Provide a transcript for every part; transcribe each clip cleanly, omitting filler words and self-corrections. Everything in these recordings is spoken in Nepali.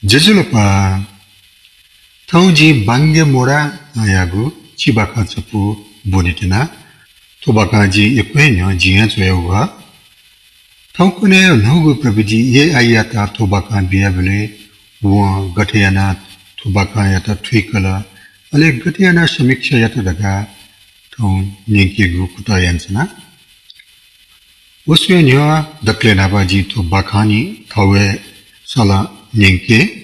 제줄로파 타우지 방게 모라 아야구 치바카 첩부 보니티나 토바카지 예쁘냐 지엔 조여가 타우코네 노고 프로비지 예 아이야타 토바카 비아블레 워 가테야나 토바카야타 트위컬라 알레 가테야나 서믹샤야타 다가 통 닝키구 쿠타얀스나 오스웨냐 다클레나바지 토바카니 타웨 살라 닝케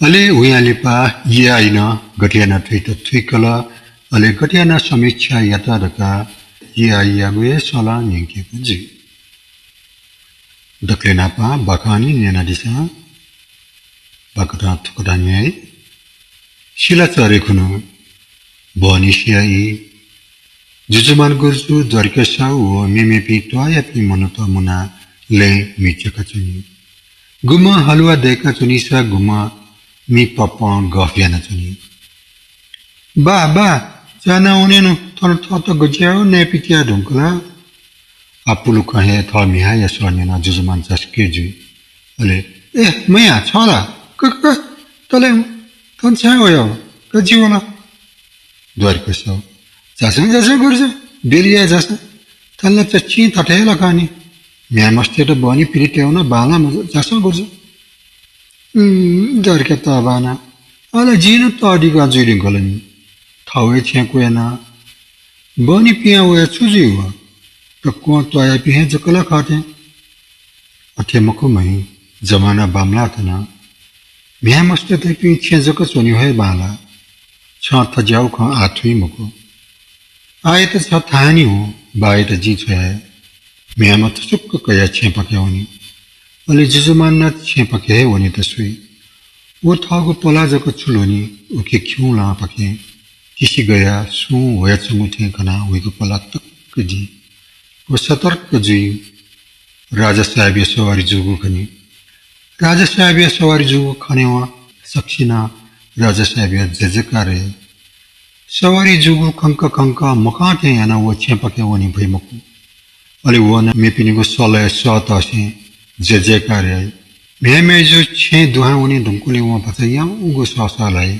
Ale uyalipa yaina gatiana tweeta twikala ale gatiana samicha yata daka yayague sala nyinke kunji daklena pa bakani nena disa bakata tukadanye shila tsare kunu boni shiai jujuman gursu dwarka shau mimipi toya pi monoto muna le michaka chuni guma halwa deka chuni sa guma mi papa gafiana chuni ba jana onenu thon thota gajao ne pitia dunkla apulu kahe tha mi ha yaswanya juzman jaskeju ale maya chala ka tole thon chayo ka jiwana dwarka so jasan gurja beriya jasa talla chachi thatela kani namaste to bani piriteona bala jasa gurja Darka tabana ala jina tadiga jirin kolani thawe chekuena bani pia we chujiwa takko toya pihe jakala khate athe mako mai zamana bamla thana mya maste te pi chejaka choni hoy bala cha thajau kha athui mako ayat sa thani ho bai ta ji chhe mya mat chuk kaya chepakewani ale jujumanna chepake woni tasui वो थागो पला जको चुलोनी ओके क्यों ला पके किसी गया सु वया चमुथे कना वेगो पला तक कजी वो सतर्क कजी राजा साहब ये सवारी जुगु खनी राजा साहब ये सवारी जुगु खने वा सक्षिना राजा साहब ये जजकारे सवारी जुगु खंका मकाते याना वो चेपके वनी भइमकु अले वो न मेपिनिगो सले सतासे जजकारे मैं जो छे दुहा उन्हें दुमकुले वहाँ बचाया उगो सासा लाए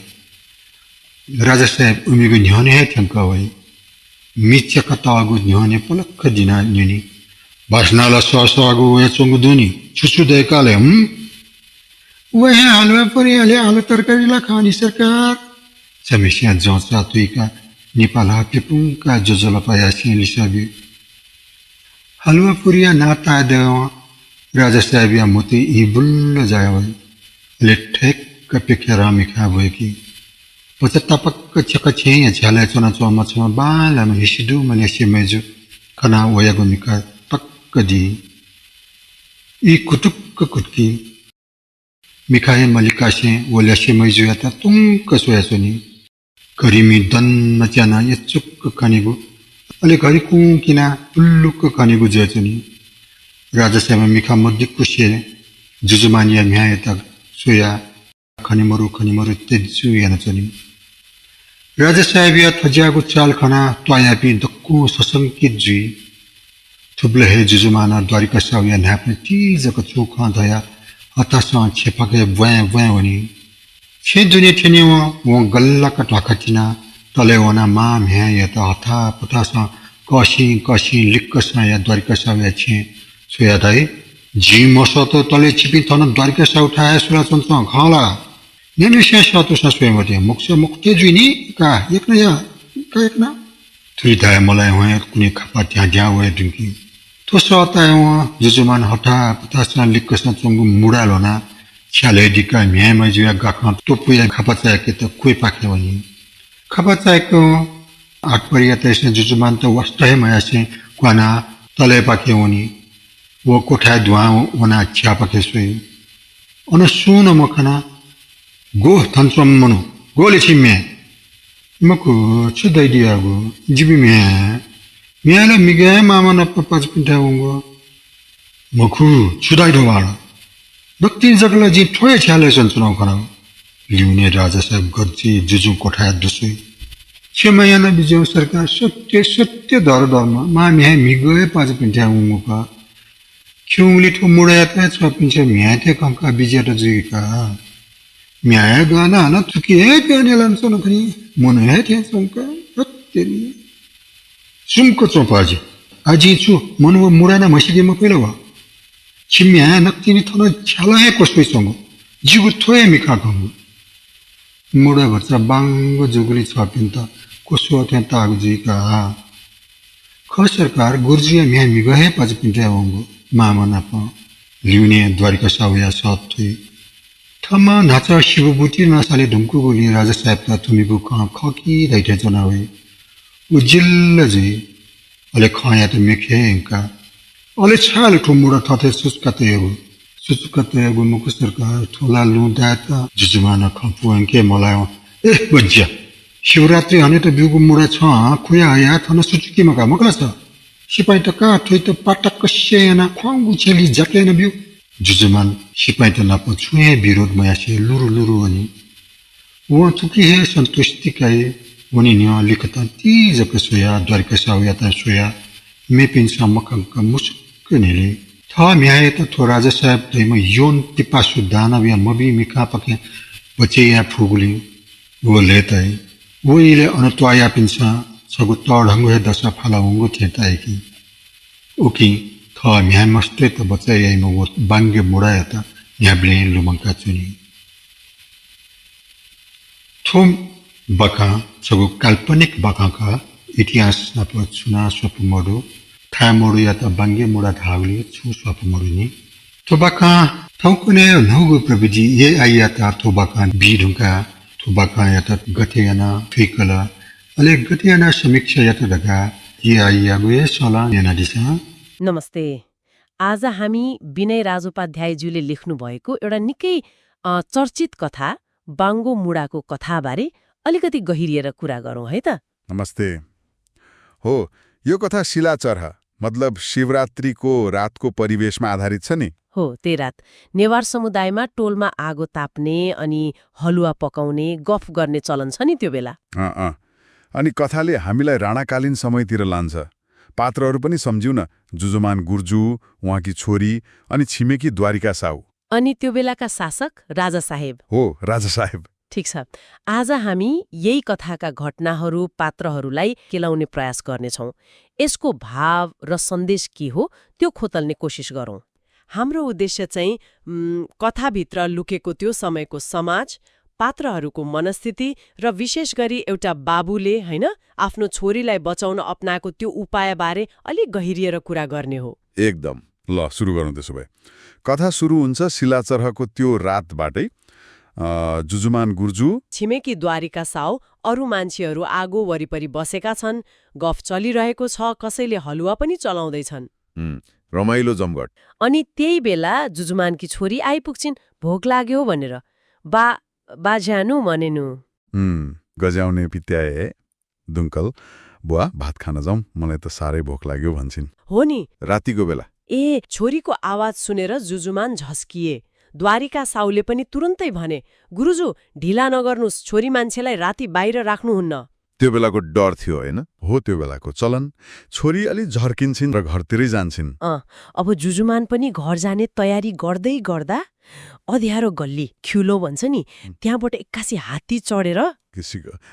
राजा साहब उम्मीद न्याने है थंका वही मिच्चा कता आगो न्याने पलक खदिना न्यानी बासनाला सासा आगो वह चंगु दुनी चुचु देकाले वह हलवा परी आले आलू तरकारी ला खानी सरकार समेशिया जोंसा तुई का निपाला पिपुं का जोजला पायासी लिसाबी हलवा पुरिया नाता देवा राजा साहब या मोती इबुल जायवल लेठेक कपिकेरा मिखा की पचतापक चकचे या झाले चोना चोमा चोमा बाला में हिसिदु मलेशिया में जो कना वयागो मिका पक्कदी ई कुटुक कुटकी मिखाए मलिकाशे वलेशिया में जो याता तुम कसोया सोनी करीमी दन मचाना ये चुक कानिगो अले करी कुकिना पुल्लुक कानिगो जचनी राजा साहब मिखा मध्य कुशे जुजुमानिया म्याय तक सोया खनिमरु तेजु याना चनी राजा साहब या थजागु चाल खना त्वाया पि दक्कु ससंकित जी थुबले हे जुजुमाना द्वारिका सावया नापने तीज का चोखा दया अतासा छेपके वय वनी छे दुनिया थेने वो गल्ला का टाखतिना तले वना मा म्याय ता हथा पतासा काशी लिक्कसा या द्वारिका सावया छे सोया दाई जी मसो तो तले छिपी थन द्वारिका सा उठाया सुला चंचा खाला नेने शेष तो ससवे मते मुक्से मुक्ते जुनी का एक ना थुरी दाय मलाई होय कुनी खपा त्या ज्या होय दुकी तो सोता है वो जुजुमान हटा पतासना लिक्कसना चंगु मुडालो ना छाले दिका म्याय मजुया गाखा तो पुया खपा चाय के तो कोई पाखे वनी खपा चाय को आठ परिया तैसे जुजुमान तो वस्ता है माया से क्वाना तले पाखे वनी वो कोठा दुआ वना अच्छा पके सोई अन सुन मखना गो थनसम मनो गोले छिमे मको छुदाई दियागो जिबी मेला मिगे मामा न पपाज पिंटाउंगो मखु छुदाई दोवाला दक्ति जगला जी ठोय छाले सन्सुना खना लिउने राजा साहब गज्जी जुजु कोठा दुसुई छेमयाना बिजो सरकार सत्य दर मा मिहे मिगे पाज पिंटाउंगो का 흉리 토무라야 잡힌채 미한테 감가 비자라 주기가 미야 가나 하나 두기에 변해란 소는 그니 뭐는 해 대성가 어때니 숨고 좀 봐지 아지추 뭐는 무라나 마시게 뭐 빼려와 침미야 낙진이 터는 잘라해 것도 있어 지구 토에 미카고 무라 버자 방거 जुगली 잡힌다 कोसो त्यहाँ तागु जीका ख सरकार गुर्जिया म्या मिगहे पज पिन्टे होंगो मामना प लिउने द्वारिका सावया सत्थि थमा नाचा शिवबुटी नसाले ढुमकु गोली राजा साहेब ता तुमिबु ख खकी दैथे जनावे उजिल्ल जी अले खया त मेखे का अले छाल ठुमुडा थथे सुस्कते गु मुख सरकार थोला लुदा त जुजुमाना खपुंके मलायो ए बज्जा शिवरात्रि हने त बिउको मुडा छ खुया आया थन सुचुकीमा का मकला छ सिपाई त का थै त पटक सेना ख्वांगु छेली जकेन बिउ जुजुमान सिपाई त नप छुए विरोध मयासे लुरु लुरु अनि वो तुकी हे संतुष्टि काई वनी न्या लिखता ती जक सोया द्वारका सावया त सोया मे पिन समकं का मुस्कनेले था म्याए त थो राजा साहेब दैम योन तिपासु दानविया मबी मिका पके बचे या फुगुली वो लेतै वो इले अनत्वाया पिन्सा सगु तडंगु हे दशा फलाउंगु थेता एकी ओकी थ म्या मस्ते त बचाइ आइम वो बांगे मुडाया त न्याब्ले लुमंका चुनी थुम बका सगु काल्पनिक बका का इतिहास नप चुना स्वपमडो थामोडो या त बांगे मुडा धाउली छु स्वपमडो नि तो बका थौकुने नहुगु प्रविधि ये आइया त तो बका बिढुंका थुबाका याता गतेयाना फिकला अले गतेयाना समीक्षा याता दगा ये आइया गए सला नेना दिसा नमस्ते आज हामी विनय राजोपाध्यायज्यूले लेख्नु भएको एउटा निकै चर्चित कथा बाङ्गो मुडाको कथाबारे अलिकति गहिरिएर कुरा गरौँ है त। नमस्ते। हो यो कथा शिलाचर मतलब शिवरात्रिको रातको परिवेशमा आधारित छ नि। हो त्यही रात नेवार समुदायमा टोलमा आगो ताप्ने अनि हलुवा पकाउने गफ गर्ने चलन छ नि त्यो बेला। अनि कथाले हामीलाई राणाकालीन समयतिर लान्छ। पात्रहरू पनि सम्झिउ न, जुजुमान गुर्जु, उहाँकी छोरी अनि छिमेकी द्वारिका साउ अनि त्यो बेलाका शासक राजा साहेब। हो राजा साहेब। ठिक छ, आज हामी यही कथाका घटनाहरू पात्रहरूलाई केलाउने प्रयास गर्नेछौँ। यसको भाव र सन्देश के हो त्यो खोतल्ने कोसिस गरौँ। हाम्रो उद्देश्य चाहिँ कथाभित्र लुकेको त्यो समयको समाज, पात्रहरूको मनस्थिति र विशेष गरी एउटा बाबुले हैन आफ्नो छोरीलाई बचाउन अपनाएको त्यो उपायबारे अलिक गहिरिएर कुरा गर्ने हो। एकदम। ल सुरु गरौँ त्यसो भए। कथा सुरु हुन्छ शिलाचरहको त्यो रातबाटै। जुजुमान गुर्जु, छिमेकी द्वारिका साउ, अरू मान्छेहरू आगो वरिपरि बसेका छन्, गफ चलिरहेको छ, कसैले हलुवा पनि चलाउँदैछन्। रमाइलो जमघट। अनि त्यही बेला जुजुमानकी छोरी आइपुग्छिन् भोक लाग्यो भनेर। बा ज्यानु भनेनु। गज्याउने पित्याए दुङ्कल बुवा भात खान जाउँ, मलाई त साह्रै भोक लाग्यो भन्छन्। हो नि, रातिको बेला। छोरीको आवाज सुनेर जुजुमान झस्किए। द्वारिका साउले पनि तुरन्तै भने, गुरुजु ढिला नगर्नुस्, छोरी मान्छेलाई राति बाहिर राख्नुहुन्न। त्यो बेलाको डर थियो होइन? हो त्यो बेलाको चलन। छोरी अलि झर्किन्छन् र घरतिरै जान्छन्। अब जुजुमान पनि घर जाने तयारी गर्दै गर्दा अँध्यारो गल्ली ख्युलो भन्छ नि, त्यहाँबाट एक्कासी हात्ती चढेर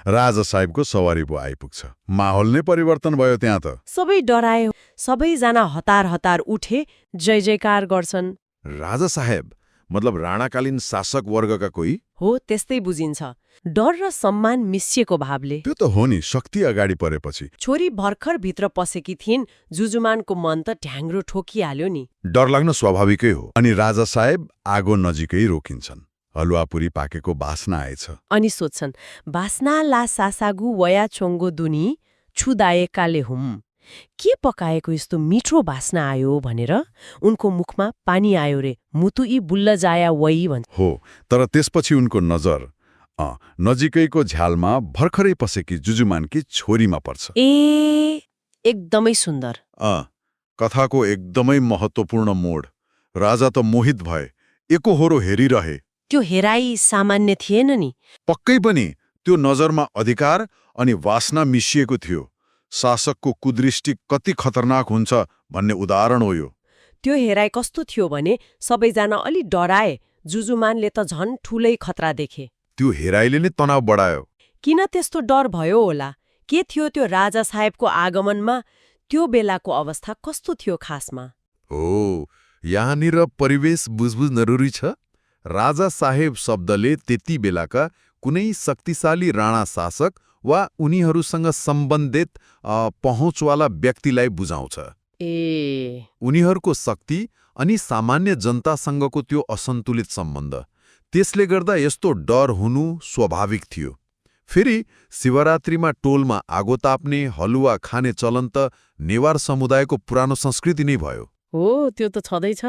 राजा साहेबको सवारी पो आइपुग्छ। माहौल नै परिवर्तन भयो त्यहाँ त। सबै डराए, सबैजना हतार हतार उठे, जय जयकार गर्छन्। राजा साहेब मतलब राणाकालीन शासक वर्गका कोही? हो, त्यस्तै बुझिन्छ। डर र सम्मान मिसिएको भावले। त्यो त हो नि, शक्ति अगाडि परेपछि। छोरी भर्खर भित्र पसेकी थिइन्, जुजुमानको मन त ढ्याङ्ग्रो ठोकिहाल्यो नि। डर लाग्न स्वाभाविकै हो। अनि राजा साहेब आगो नजिकै रोकिन्छन्। हलुवापुरी पाकेको बास्ना आएछ। अनि सोध्छन्, बास्ना ला सासागु वया छोङ्गो दुनी छुदाएकाले हुम, के पकाएको यस्तो मिठो बास्ना आयो भनेर उनको मुखमा पानी आयो रे, मुतु यी बुल्ल जाया वही भन्छ। हो, तर त्यसपछि उनको नजर नजिकैको झ्यालमा भर्खरै पसेकी जुजुमानकी छोरीमा पर्छ। एकदमै सुन्दर। कथाको एकदमै महत्त्वपूर्ण मोड। राजा त मोहित भए, एकोहोरो हेरिरहे। त्यो हेराई सामान्य थिएन नि। पक्कै पनि त्यो नजरमा अधिकार अनि वासना मिसिएको थियो। शासकको कुदृष्टि कति खतरनाक हुन्छ भन्ने उदाहरण हो यो। त्यो हेराइ कस्तो थियो भने सबैजना अलि डराए। जुजुमानले त झन् ठूलै खतरा देखे। त्यो हेराइले नै तनाव बढायो। किन त्यस्तो डर भयो होला? के थियो त्यो राजा साहेबको आगमनमा? त्यो बेलाको अवस्था कस्तो थियो खासमा? हो, यहाँनिर परिवेश बुझबुझ जरुरी छ। राजा साहेब शब्दले त्यति बेलाका कुनै शक्तिशाली राणा शासक वा उनीहरूसँग सम्बन्धित पहुँचवाला व्यक्तिलाई बुझाउँछ। उनीहरूको शक्ति अनि सामान्य जनतासँगको त्यो असन्तुलित सम्बन्ध, त्यसले गर्दा यस्तो डर हुनु स्वाभाविक थियो। फेरि शिवरात्रिमा टोलमा आगो ताप्ने, हलुवा खाने चलन त नेवार समुदायको पुरानो संस्कृति नै भयो। हो, त्यो त छँदैछ।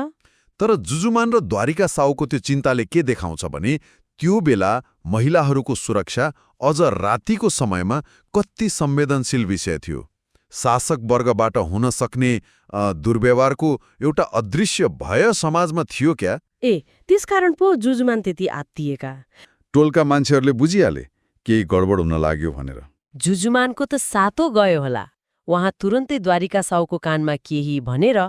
तर जुजुमान र द्वारिका साउको त्यो चिन्ताले के देखाउँछ भने त्यो बेला महिलाहरूको सुरक्षा अझ रातिको समयमा कति संवेदनशील विषय थियो। शासक वर्गबाट हुन सक्ने दुर्व्यवहारको एउटा अदृश्य भय समाजमा थियो क्या। त्यसकारण पो जुजुमान त्यति आत्तिएका। टोलका मान्छेहरूले बुझिहाले केही गडबड हुन लाग्यो भनेर। जुजुमानको त सातो गयो होला। उहाँ तुरन्तै द्वारिका साउको कानमा केही भनेर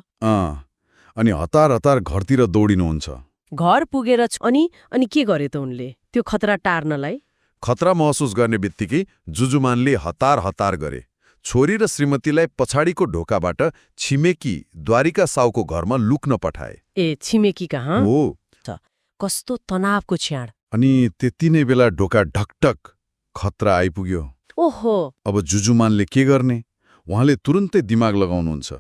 अनि हतार हतार घरतिर दौडिनुहुन्छ। घर पुगेर अनि के गरे त उनले त्यो खतरा टार्नलाई? खतरा महसुस गर्ने बित्तिकै जुजुमानले हतार हतार गरे। छोरी र श्रीमतीलाई पछाडिको ढोकाबाट छिमेकी द्वारिका साउको घरमा लुक्न पठाए। छिमेकी कहाँ? हो, कस्तो तनावको क्षण। अनि त्यति नै बेला ढोका ढकढक, खतरा आइपुग्यो। ओहो, अब जुजुमानले के गर्ने? उहाँले तुरन्तै दिमाग लगाउनुहुन्छ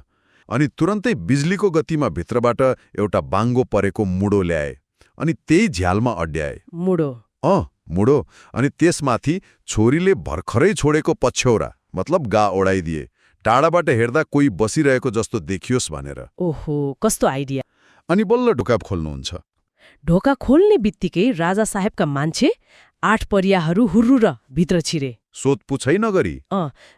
अनि तुरन्तै बिजुलीको गतिमा भित्रबाट एउटा बाङ्गो परेको मुडो ल्याए अनि त्यही झ्यालमा अड्याए। मुडो अनि त्यसमाथि छोरीले भर्खरै छोडेको पछ्यौरा मतलब गा ओढाइदिए, टाढाबाट हेर्दा कोही बसिरहेको जस्तो देखियोस् भनेर। ओहो, कस्तो आइडिया। अनि बल्ल ढोका खोल्नुहुन्छ। ढोका खोल्ने बित्तिकै राजा साहेबका मान्छे 8 परियाहरू हुर्रुर भित्र छिरे। सोधपुछै नगरी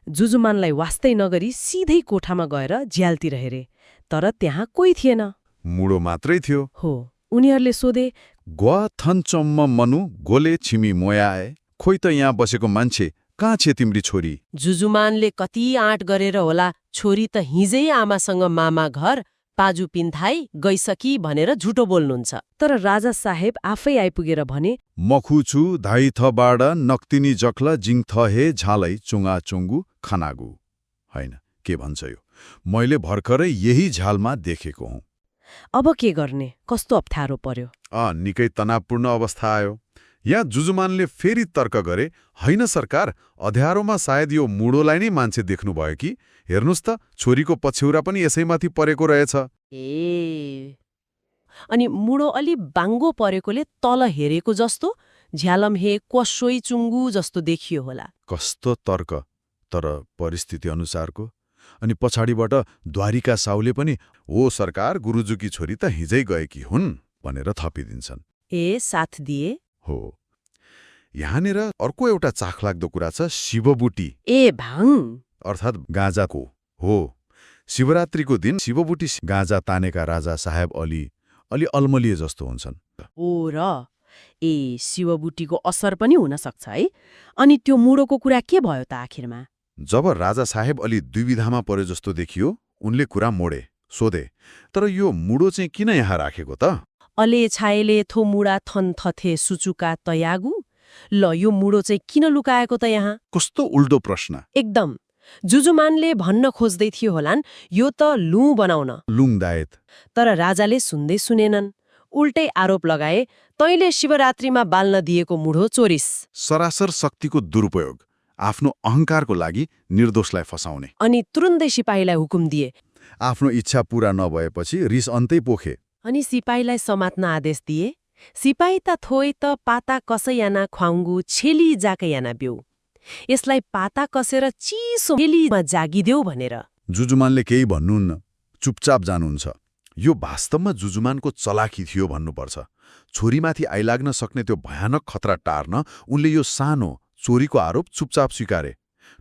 जुजुमानलाई वास्तै नगरी सिधै कोठामा गएर झ्यालतिर हेरे। तर त्यहाँ कोही थिएन। मुडो मात्रै थियो। हो, उनीहरूले सोधे, ग्वा थनचम्म मनु गोले छिमी मोयाए, खोइ त यहाँ बसेको मान्छे कहाँ छे तिम्री छोरी? जुजुमानले कति आँट गरेर होला छोरी त हिजै आमासँग मामा घर पाजु पिन्थाई गइसकी भनेर झुटो बोल्नुहुन्छ। तर राजा साहेब आफै आइपुगेर भने, मखुछु धाइ थबाड नक्तिनी जख्ला जिङ थ हे झालै चुङ्गा चुङ्गु खानागु। होइन, के भन्छ यो? मैले भर्खरै यही झालमा देखेको हुँ। अब के गर्ने? कस्तो अप्ठ्यारो पर्यो। निकै तनावपूर्ण अवस्था आयो। यहाँ जुजुमानले फेरि तर्क गरे, होइन सरकार, अध्यारोमा सायद यो मुडोलाई नै मान्छे देख्नुभयो कि? हेर्नुस् त, छोरीको पछ्यौरा पनि यसैमाथि परेको रहेछ। अनि मुडो अलि बाङ्गो परेकोले तल हेरेको जस्तो, झ्यालम हे क्वसोई चुङ्गु जस्तो देखियो होला। कस्तो तर्क, तर परिस्थिति अनुसारको। अनि पछाडिबाट द्वारिका साउले पनि, ओ सरकार, गुरुजुकी छोरी त हिजै गएकी हुन् भनेर थपिदिन्छन्। साथ दिए। हो, यहाँनिर अर्को एउटा चाखलाग्दो कुरा छ, शिवबुटी। भाङ अर्थात् गाँजाको। हो, शिवरात्रिको दिन शिवबुटी गाँजा तानेका राजा साहेब अलि अल्मलिए जस्तो हुन्छन्। शिवबुटीको असर पनि हुन सक्छ है। अनि त्यो मुडोको कुरा के भयो त आखिरमा? जब राजा साहेब अलि दुविधामा परे जस्तो देखियो, उनले कुरा मोडे। सोधे, तर यो मुडो चाहिँ किन यहाँ राखेको त? अले छाएले थो मुडा थन थथे सुचुका तयागु। ल, यो मुडो चाहिँ किन लुकाएको त यहाँ? कस्तो उल्टो प्रश्न। एकदम। जुजुमानले भन्न खोज्दै थियो होलान्, यो त लुँ बनाउन। लुङदायत। तर राजाले सुन्दै सुनेनन्। उल्टै आरोप लगाए, तैँले शिवरात्रिमा बाल्न दिएको मुढो चोरिस। सरासर शक्तिको दुरुपयोग, आफ्नो अहङ्कारको लागि निर्दोषलाई फसाउने। अनि तुरुन्तै सिपाहीलाई हुकुम दिए। आफ्नो इच्छा पूरा नभएपछि रिस अन्तै पोखे। अनि सिपाहीलाई समात्न आदेश दिए। सिपाही त थोइ त पाता कसैयाना ख्वाङ्गु छेली जाकैयाना ब्यौ। यसलाई पाता कसेर चिसो छेलीमा जागिदेऊ भनेर। जुजुमानले केही भन्नुहुन्न, चुपचाप जानुहुन्छ। यो वास्तवमा जुजुमानको चलाखी थियो भन्नुपर्छ। छोरीमाथि आइलाग्न सक्ने त्यो भयानक खतरा टार्न उनले यो सानो चोरीको आरोप चुपचाप स्वीकारे।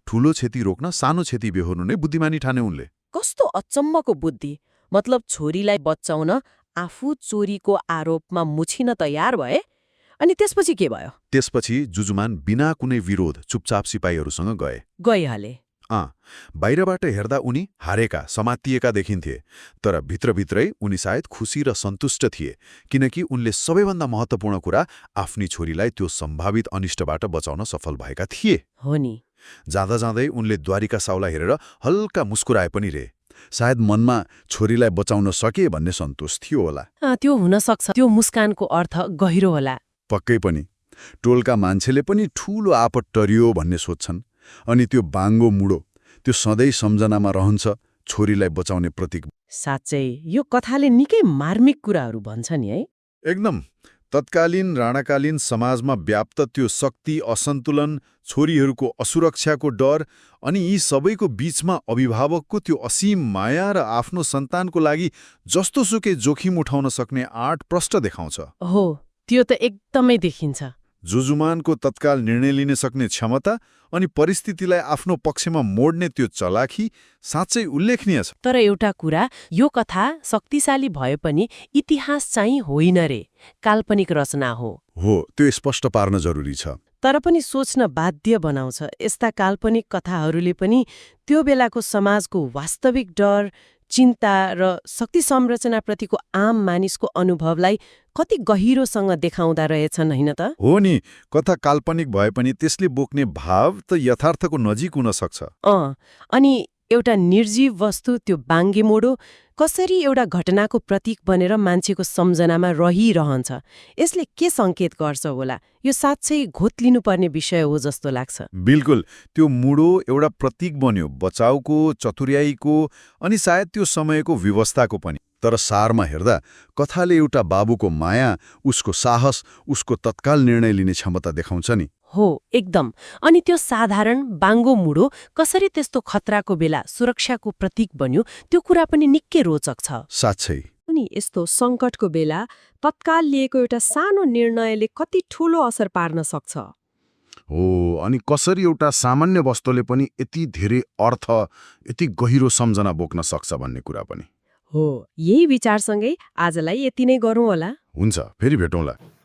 ठूलो क्षति रोक्न सानो क्षति बेहोर्नु नै बुद्धिमानी ठाने उनले। कस्तो अचम्मको बुद्धि! मतलब छोरीलाई बचाउन आफू चोरीको आरोपमा मुछिन तयार भए। अनि त्यसपछि के भयो? त्यसपछि जुजुमान बिना कुनै विरोध चुपचाप सिपाहीहरूसँग गइहाले। बाहिरबाट हेर्दा उनी हारेका समातिएका देखिन्थे, तर भित्रभित्रै उनी सायद खुसी र सन्तुष्ट थिए, किनकि उनले सबैभन्दा महत्त्वपूर्ण कुरा आफ्नी छोरीलाई त्यो सम्भावित अनिष्टबाट बचाउन सफल भएका थिए। हो नि। जाँदा जाँदै उनले द्वारिका साउलाई हेरेर हल्का मुस्कुराए पनि रे। सायद मनमा छोरीलाई बचाउन सके भन्ने सन्तोष थियो होला। त्यो हुन सक्छ। त्यो मुस्कानको अर्थ गहिरो होला। पक्कै पनि। टोलका मान्छेले पनि ठूलो आपत टरियो भन्ने सोध्छन्, अनि त्यो बाङ्गो मुडो त्यो सधैँ सम्झनामा रहन्छ छोरीलाई बचाउने प्रतीक। साँच्चै यो कथाले निकै मार्मिक कुराहरू भन्छ नि है। एकदम। तत्कालीन राणाकालीन समाजमा व्याप्त त्यो शक्ति असन्तुलन, छोरीहरूको असुरक्षाको डर, अनि यी सबैको बीचमा अभिभावकको त्यो असीम माया र आफ्नो सन्तानको लागि जस्तोसुकै जोखिम उठाउन सक्ने आँट प्रष्ट देखाउँछ। हो, त्यो त एकदमै देखिन्छ। जुजुमानको तत्काल निर्णय लिन सक्ने क्षमता अनि परिस्थितिलाई आफ्नो पक्षमा मोड्ने त्यो चलाखी साँच्चै उल्लेखनीय छ। तर एउटा कुरा, यो कथा शक्तिशाली भए पनि इतिहास चाहिँ होइन रे, काल्पनिक रचना हो। त्यो स्पष्ट पार्न जरुरी छ। तर पनि सोच्न बाध्य बनाउँछ। यस्ता काल्पनिक कथाहरूले पनि त्यो बेलाको समाजको वास्तविक डर, चिन्ता र शक्ति संरचनाप्रतिको आम मानिसको अनुभवलाई कति गहिरोसँग देखाउँदा रहेछन् होइन त? हो नि, कथा काल्पनिक भए पनि त्यसले बोक्ने भाव त यथार्थको नजिक हुन सक्छ। अनि एउटा निर्जीव वस्तु, त्यो बाङ्गे मोडो कसरी एउटा घटनाको प्रतीक बनेर मान्छेको सम्झनामा रहिरहन्छ, यसले के सङ्केत गर्छ होला? यो साँच्चै घोत्लिनुपर्ने विषय हो जस्तो लाग्छ। बिल्कुल। त्यो मुडो एउटा प्रतीक बन्यो, बचाउको, चतुर्याईको, अनि सायद त्यो समयको व्यवस्थाको पनि। तर सारमा हेर्दा कथाले एउटा बाबुको माया, उसको साहस, उसको तत्काल निर्णय लिने क्षमता देखाउँछ नि। हो, एकदम। अनि त्यो साधारण बाङ्गो मुडो कसरी त्यस्तो खतराको बेला सुरक्षाको प्रतीक बन्यो, त्यो कुरा पनि निकै रोचक छ। साँच्चै। अनि यस्तो सङ्कटको बेला तत्काल लिएको एउटा सानो निर्णयले कति ठूलो असर पार्न सक्छ। हो, अनि कसरी एउटा सामान्य वस्तुले पनि यति धेरै अर्थ, यति गहिरो सम्झना बोक्न सक्छ भन्ने कुरा पनि। हो, यही विचारसँगै आजलाई यति नै गरौँ होला। हुन्छ, फेरि भेटौँला।